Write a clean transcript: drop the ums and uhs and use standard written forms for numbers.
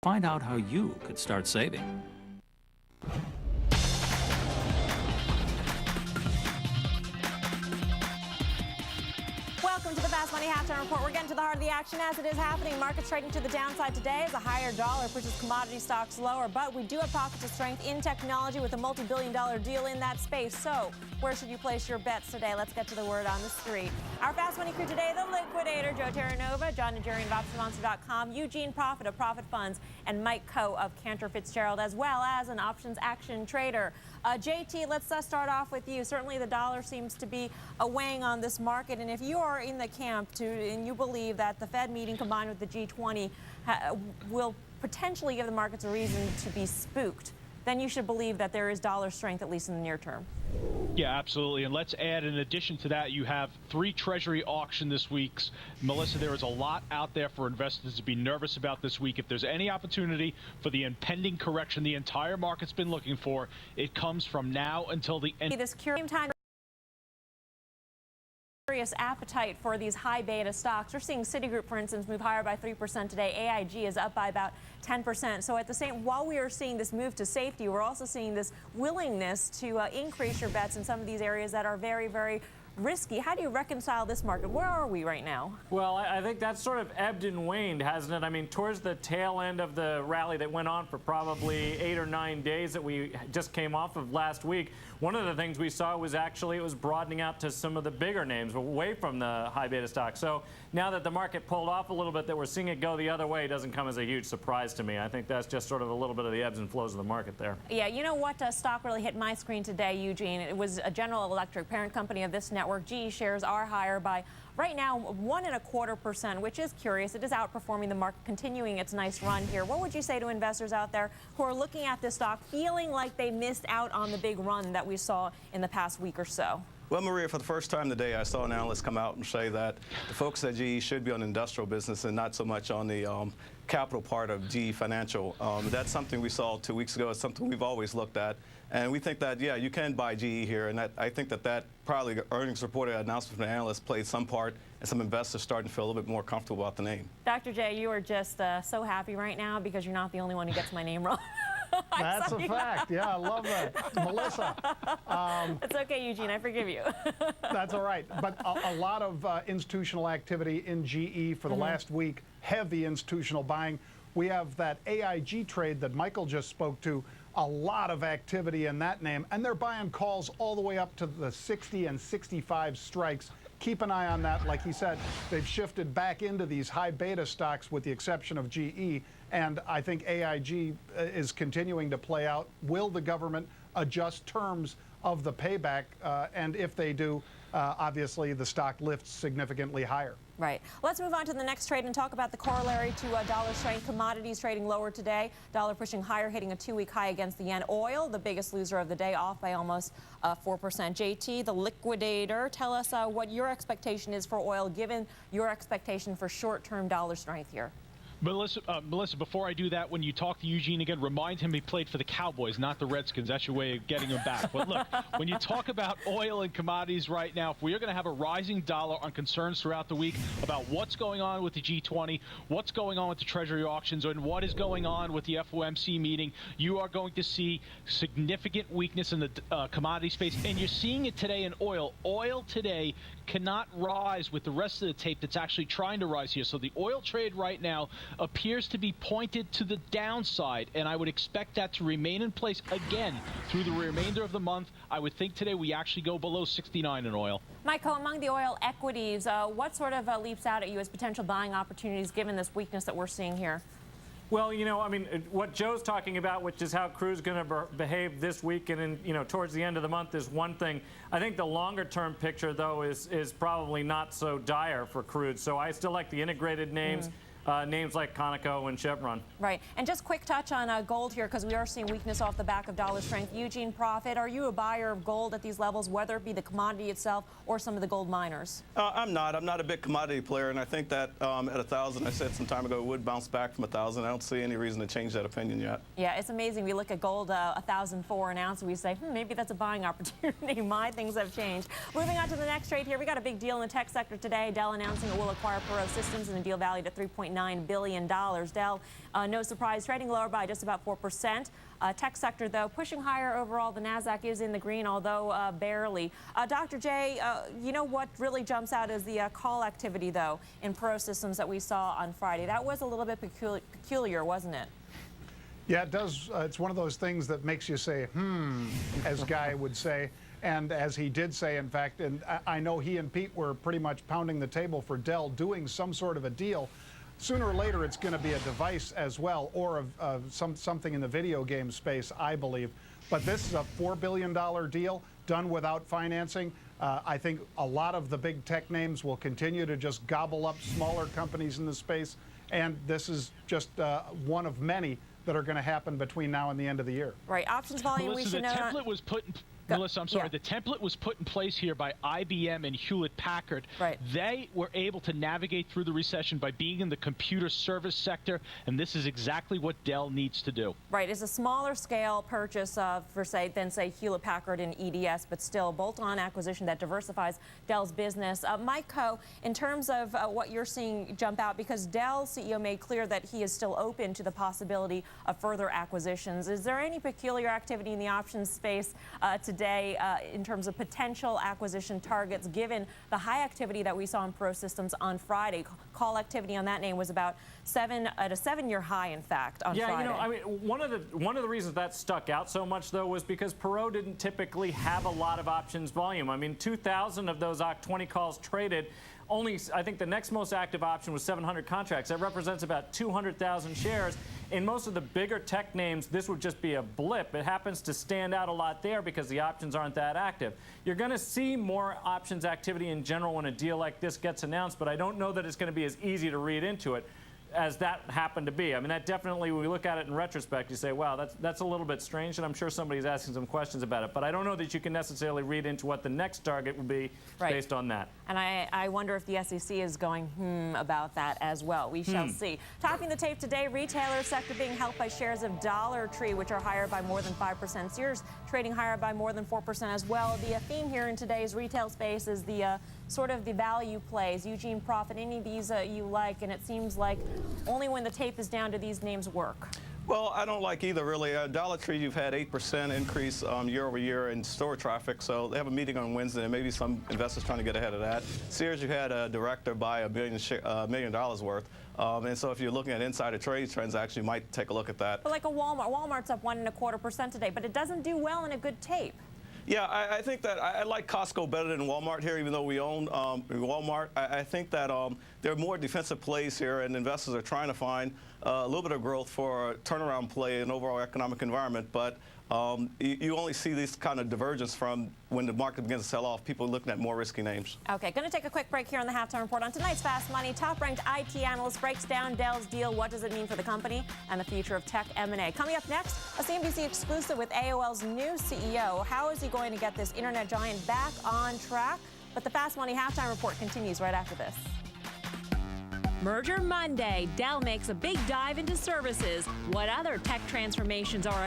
Find out how you could start saving. Welcome to the Fast Money Halftime Report. We're getting to the heart of the action as it is happening. Markets trading to the downside today as a higher dollar pushes commodity stocks lower. But we do have pockets of strength in technology with a multi-billion-dollar deal in that space. So where should you place your bets today? Let's get to the word on the street. Our Fast Money crew today, the Liquidator, Joe Terranova, John Najarian of OptionMonster.com, Eugene Profit of Profit Funds, and Mike Coe of Cantor Fitzgerald, as well as an options action trader. JT, let's start off with you. Certainly the dollar seems to be weighing on this market, and if you are in the camp and you believe that the Fed meeting combined with the G20 will potentially give the markets a reason to be spooked, then you should believe that there is dollar strength, at least in the near term. Yeah, absolutely. And let's add, in addition to that, you have 3 Treasury auction this week. Melissa, there is a lot out there for investors to be nervous about this week. If there's any opportunity for the impending correction the entire market's been looking for, it comes from now until the end. This curious time appetite for these high beta stocks. We're seeing Citigroup, for instance, move higher by 3% today. AIG is up by about 10%. So while we are seeing this move to safety, we're also seeing this willingness to increase your bets in some of these areas that are very, very risky. How do you reconcile this market? Where are we right now? Well, I think that's sort of ebbed and waned, hasn't it? I mean, towards the tail end of the rally that went on for probably 8 or 9 days that we just came off of last week, one of the things we saw was actually it was broadening out to some of the bigger names away from the high beta stocks. So now that the market pulled off a little bit, that we're seeing it go the other way doesn't come as a huge surprise to me. I think that's just sort of a little bit of the ebbs and flows of the market there. Yeah, you know what stock really hit my screen today, Eugene? It was a General Electric, parent company of this network. GE shares are higher by right now 1.25%, which is curious. It is outperforming the market, continuing its nice run here. What would you say to investors out there who are looking at this stock, feeling like they missed out on the big run that we saw in the past week or so? Well, Maria, for the first time today, I saw an analyst come out and say that the folks at GE should be on the industrial business and not so much on the capital part of GE Financial. That's something we saw 2 weeks ago. It's something we've always looked at. And we think that, yeah, you can buy GE here. And I think that probably earnings reported announcement from the analysts played some part, and some investors starting to feel a little bit more comfortable about the name. Dr. J, you are just so happy right now because you're not the only one who gets my name wrong. That's a fact. Yeah, I love that. Melissa. It's okay, Eugene. I forgive you. That's all right. But a lot of institutional activity in GE for the last week, heavy institutional buying. We have that AIG trade that Michael just spoke to, a lot of activity in that name, and they're buying calls all the way up to the 60 and 65 strikes. Keep an eye on that. Like he said, they've shifted back into these high beta stocks with the exception of GE, and I think AIG is continuing to play out. Will the government adjust terms of the payback? And if they do, obviously the stock lifts significantly higher. Right. Let's move on to the next trade and talk about the corollary to dollar strength. Commodities trading lower today. Dollar pushing higher, hitting a 2-week high against the yen. Oil, the biggest loser of the day, off by almost 4%. JT, the liquidator, tell us what your expectation is for oil, given your expectation for short-term dollar strength here. Melissa, before I do that, when you talk to Eugene again, remind him he played for the Cowboys, not the Redskins. That's your way of getting him back. But look, when you talk about oil and commodities right now, if we are going to have a rising dollar on concerns throughout the week about what's going on with the G20, what's going on with the Treasury auctions, and what is going on with the FOMC meeting, you are going to see significant weakness in the commodity space. And you're seeing it today in oil. Oil today cannot rise with the rest of the tape that's actually trying to rise here. So the oil trade right now appears to be pointed to the downside, and I would expect that to remain in place again through the remainder of the month. I would think today we actually go below 69 in oil. Michael, among the oil equities, what sort of leaps out at you as potential buying opportunities given this weakness that we're seeing here? Well, you know, I mean, what Joe's talking about, which is how crude's going to behave this week and, towards the end of the month is one thing. I think the longer-term picture, though, is probably not so dire for crude. So I still like the integrated names. Names like Conoco and Chevron. Right. And just quick touch on gold here, because we are seeing weakness off the back of dollar strength. Eugene Profit, are you a buyer of gold at these levels, whether it be the commodity itself or some of the gold miners? I'm not. I'm not a big commodity player, and I think that at 1,000, I said some time ago, it would bounce back from 1,000. I don't see any reason to change that opinion yet. Yeah, it's amazing. We look at gold 1,004 an ounce, and we say, maybe that's a buying opportunity. My things have changed. Moving on to the next trade here, we got a big deal in the tech sector today. Dell announcing it will acquire Perot Systems in a deal valued at $3.9 $2.9 billion. Dell, no surprise, trading lower by just about 4%. Tech sector, though, pushing higher overall. The Nasdaq is in the green, although barely. Dr. J, you know what really jumps out is the call activity, though, in Pro Systems that we saw on Friday. That was a little bit peculiar, wasn't it? Yeah, it does. It's one of those things that makes you say, as Guy would say. And as he did say, in fact, and I know he and Pete were pretty much pounding the table for Dell doing some sort of a deal. Sooner or later, it's going to be a device as well, or something in the video game space, I believe. But this is a $4 billion deal done without financing. I think a lot of the big tech names will continue to just gobble up smaller companies in the space. And this is just one of many that are going to happen between now and the end of the year. Right. Options volume, Melissa, we should the know. template was put in. Melissa, I'm sorry. Yeah. The template was put in place here by IBM and Hewlett-Packard. Right. They were able to navigate through the recession by being in the computer service sector, and this is exactly what Dell needs to do. Right. It's a smaller scale purchase than say Hewlett-Packard and EDS, but still bolt-on acquisition that diversifies Dell's business. Mike Coe, in terms of what you're seeing jump out, because Dell CEO made clear that he is still open to the possibility of further acquisitions. Is there any peculiar activity in the options space today in terms of potential acquisition targets, given the high activity that we saw in Pro Systems on Friday? Call activity on that name was about at a 7-year high, in fact, on Friday. Yeah, you know, I mean, one of the reasons that stuck out so much, though, was because Perot didn't typically have a lot of options volume. I mean, 2,000 of those 20 calls traded. Only, I think the next most active option was 700 contracts. That represents about 200,000 shares. In most of the bigger tech names, this would just be a blip. It happens to stand out a lot there because the options aren't that active. You're going to see more options activity in general when a deal like this gets announced, but I don't know that it's going to be as easy to read into it as that happened to be. I mean, that definitely, when we look at it in retrospect, you say, wow, that's a little bit strange, and I'm sure somebody's asking some questions about it. But I don't know that you can necessarily read into what the next target will be based on that. And I wonder if the SEC is going about that as well. We shall see. Topping the tape today, retailer sector being helped by shares of Dollar Tree, which are higher by more than 5%. Sears trading higher by more than 4% as well. The theme here in today's retail space is the sort of the value plays. Eugene Profit, any of these you like, and it seems like only when the tape is down do these names work. Well, I don't like either, really. Dollar Tree, you've had 8% increase year over year in store traffic, so they have a meeting on Wednesday, and maybe some investors trying to get ahead of that. Sears, you had a director buy $1 million worth, and so if you're looking at insider trade transactions, you might take a look at that. But like a Walmart, Walmart's up 1.25% today, but it doesn't do well in a good tape. Yeah, I think that I like Costco better than Walmart here, even though we own Walmart. I think that there are more defensive plays here, and investors are trying to find a little bit of growth for a turnaround play in overall economic environment. But you only see this kind of divergence from when the market begins to sell off, people looking at more risky names. Okay, going to take a quick break here on the Halftime Report. On tonight's Fast Money, top-ranked IT analyst breaks down Dell's deal. What does it mean for the company and the future of tech M&A? Coming up next, a CNBC exclusive with AOL's new CEO. How is he going to get this internet giant back on track? But the Fast Money Halftime Report continues right after this. Merger Monday. Dell makes a big dive into services. What other tech transformations are